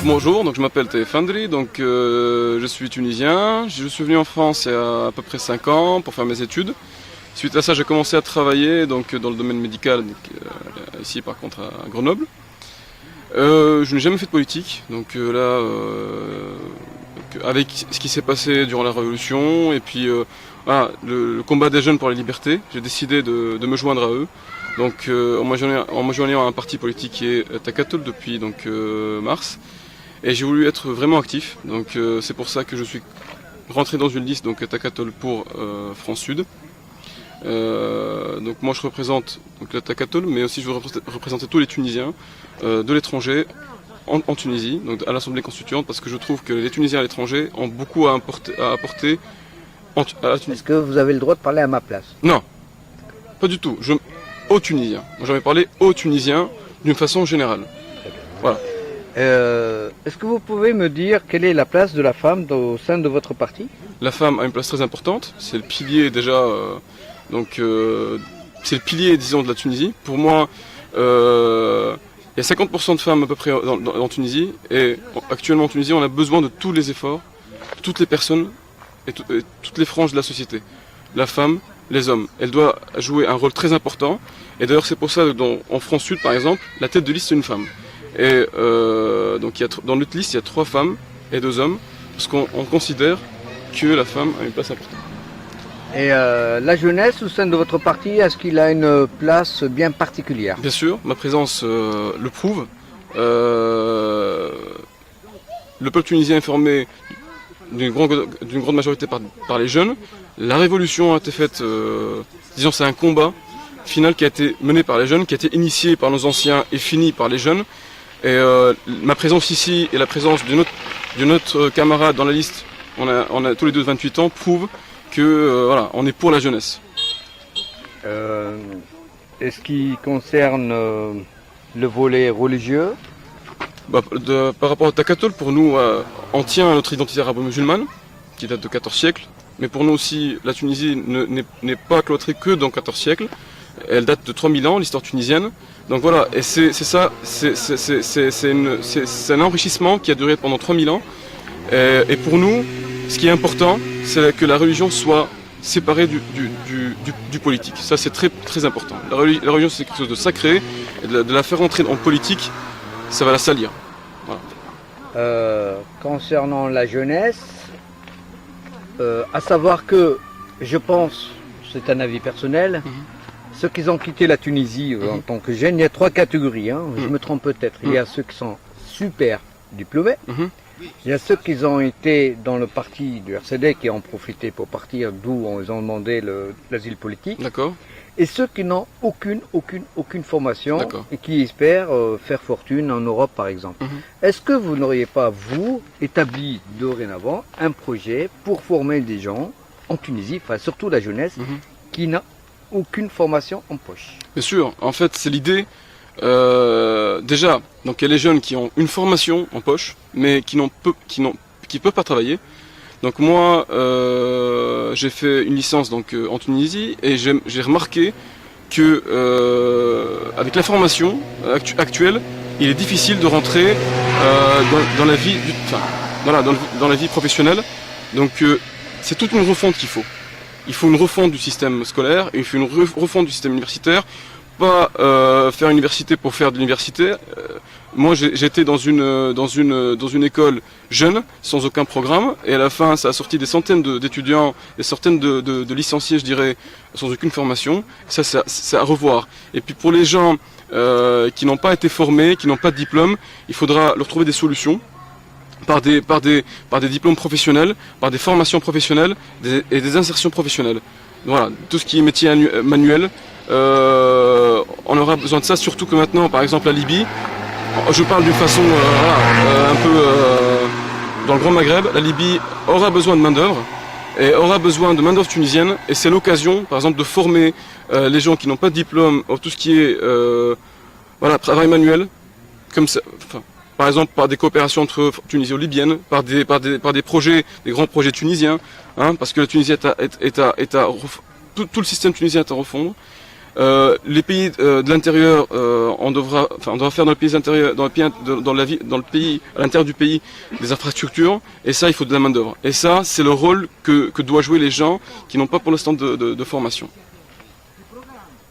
Bonjour, donc je m'appelle Tefandri, donc je suis tunisien. Je suis venu en France il y a à peu près 5 ans pour faire mes études. Suite à ça, j'ai commencé à travailler donc, dans le domaine médical, donc, ici par contre à Grenoble. Je n'ai jamais fait de politique, donc avec ce qui s'est passé durant la Révolution et puis le combat des jeunes pour la liberté, j'ai décidé de me joindre à eux. Donc en me joignant à un parti politique qui est Takatol depuis donc, mars. Et j'ai voulu être vraiment actif, donc c'est pour ça que je suis rentré dans une liste donc Takatol pour France Sud. Donc moi je représente donc, la Takatol, mais aussi je veux représenter tous les Tunisiens de l'étranger en Tunisie, donc à l'Assemblée constituante, parce que je trouve que les Tunisiens à l'étranger ont beaucoup à apporter à la Tunisie. Est-ce que vous avez le droit de parler à ma place? Non, pas du tout. Aux Tunisiens. J'avais parlé aux Tunisiens d'une façon générale. Voilà. Est-ce que vous pouvez me dire quelle est la place de la femme au sein de votre parti? La femme a une place très importante. C'est le pilier déjà. C'est le pilier, disons, de la Tunisie. Pour moi, il y a 50% de femmes à peu près en Tunisie. Et actuellement en Tunisie, on a besoin de tous les efforts, toutes les personnes et toutes les franges de la société. La femme, les hommes. Elle doit jouer un rôle très important. Et d'ailleurs, c'est pour ça que en France Sud, par exemple, la tête de liste, c'est une femme. Et donc dans notre liste, il y a 3 femmes et 2 hommes, parce qu'on considère que la femme a une place importante. Et la jeunesse au sein de votre parti, est-ce qu'il a une place bien particulière? Bien sûr, ma présence le prouve. Le peuple tunisien est formé d'une grande majorité par les jeunes. La révolution a été faite, disons c'est un combat final qui a été mené par les jeunes, qui a été initié par nos anciens et fini par les jeunes. Et ma présence ici et la présence d'une autre camarade dans la liste, on a tous les deux 28 ans, prouve que voilà, on est pour la jeunesse. Et ce qui concerne le volet religieux? Par rapport à Takatol, pour nous, on tient à notre identité arabo-musulmane, qui date de 14 siècles. Mais pour nous aussi, la Tunisie n'est pas cloîtrée que dans 14 siècles. Elle date de 3000 ans, l'histoire tunisienne. Donc voilà, et c'est ça, c'est un enrichissement qui a duré pendant 3000 ans. Et pour nous, ce qui est important, c'est que la religion soit séparée du politique. Ça, c'est très, très important. La religion, c'est quelque chose de sacré, et de la faire entrer en politique, ça va la salir. Voilà. Concernant la jeunesse, à savoir que, je pense, c'est un avis personnel, ceux qui ont quitté la Tunisie en tant que jeunes, il y a 3 catégories, je me trompe peut-être. Il y a ceux qui sont super diplômés, il y a ceux qui ont été dans le parti du RCD qui ont profité pour partir, d'où ils ont demandé l'asile politique. D'accord. Et ceux qui n'ont aucune formation et qui espèrent faire fortune en Europe par exemple. Est-ce que vous n'auriez pas, vous, établi dorénavant un projet pour former des gens en Tunisie, enfin surtout la jeunesse, qui n'a aucune formation en poche? Bien sûr, en fait c'est l'idée, déjà, donc il y a les jeunes qui ont une formation en poche, mais qui peuvent pas travailler. Donc moi, j'ai fait une licence donc, en Tunisie et j'ai remarqué que avec la formation actuelle, il est difficile de rentrer dans la vie, dans la vie professionnelle. Donc c'est toute une refonte qu'il faut. Il faut une refonte du système scolaire, il faut une refonte du système universitaire. Pas faire une université pour faire de l'université. Moi j'étais dans une école jeune, sans aucun programme, et à la fin ça a sorti des centaines d'étudiants, des centaines de licenciés je dirais, sans aucune formation. Ça c'est à revoir. Et puis pour les gens qui n'ont pas été formés, qui n'ont pas de diplôme, il faudra leur trouver des solutions. Par des diplômes professionnels, par des formations professionnelles et des insertions professionnelles. Voilà, tout ce qui est métier manuel, on aura besoin de ça, surtout que maintenant, par exemple, la Libye, je parle d'une façon un peu dans le Grand Maghreb, la Libye aura besoin de main-d'œuvre et aura besoin de main-d'œuvre tunisienne, et c'est l'occasion, par exemple, de former les gens qui n'ont pas de diplôme, tout ce qui est travail manuel, comme ça, enfin, par exemple par des coopérations entre tunisio-libyennes, par des projets, des grands projets tunisiens, hein, parce que la Tunisie tout le système tunisien est à refondre. Les pays de l'intérieur, on devra faire dans les pays intérieurs, dans le pays, à l'intérieur du pays, des infrastructures. Et ça, il faut de la main d'œuvre. Et ça, c'est le rôle que doivent jouer les gens qui n'ont pas pour l'instant de formation.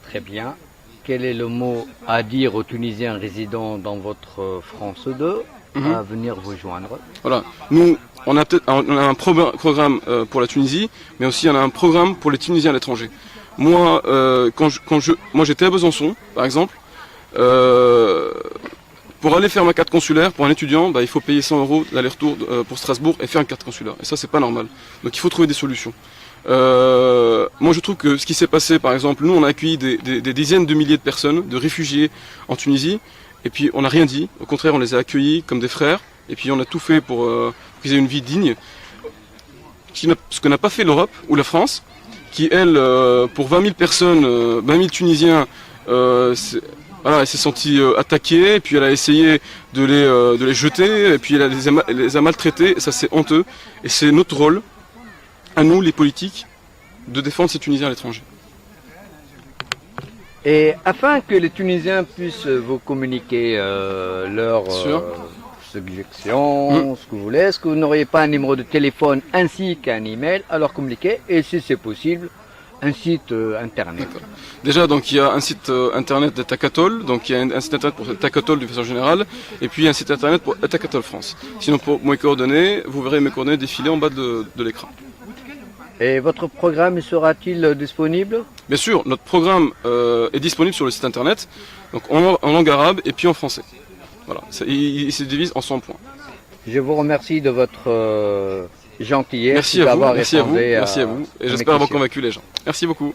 Très bien. Quel est le mot à dire aux Tunisiens résidant dans votre France 2 à venir vous joindre? Voilà. Nous, on a un programme pour la Tunisie, mais aussi on a un programme pour les Tunisiens à l'étranger. Moi, moi j'étais à Besançon, par exemple. Pour aller faire ma carte consulaire, pour un étudiant, il faut payer 100 € l'aller-retour pour Strasbourg et faire une carte consulaire. Et ça, c'est pas normal. Donc il faut trouver des solutions. Moi, je trouve que ce qui s'est passé, par exemple, nous, on a accueilli des dizaines de milliers de personnes, de réfugiés en Tunisie, et puis on n'a rien dit. Au contraire, on les a accueillis comme des frères, et puis on a tout fait pour qu'ils aient une vie digne. Ce que n'a pas fait l'Europe ou la France, qui, elle, pour 20 000 personnes, 20 000 Tunisiens, elle s'est sentie attaquée, et puis elle a essayé de les jeter, et puis elle les a maltraités, et ça c'est honteux, et c'est notre rôle, à nous les politiques, de défendre ces Tunisiens à l'étranger. Et afin que les Tunisiens puissent vous communiquer leurs suggestions, ce que vous voulez, est-ce que vous n'auriez pas un numéro de téléphone ainsi qu'un email à leur communiquer, et si c'est possible, un site internet? Déjà, donc il y a un site internet de Takatol, donc il y a un site internet pour Takatol de façon générale, et puis un site internet pour Takatol France. Sinon, pour mes coordonnées, vous verrez mes coordonnées défiler en bas de l'écran. Et votre programme sera-t-il disponible? Bien sûr, notre programme est disponible sur le site internet, donc en langue arabe et puis en français. Voilà, il se divise en 100 points. Je vous remercie de votre gentillesse d'avoir répondu. Merci à vous, et j'espère avoir convaincu les gens. Merci beaucoup.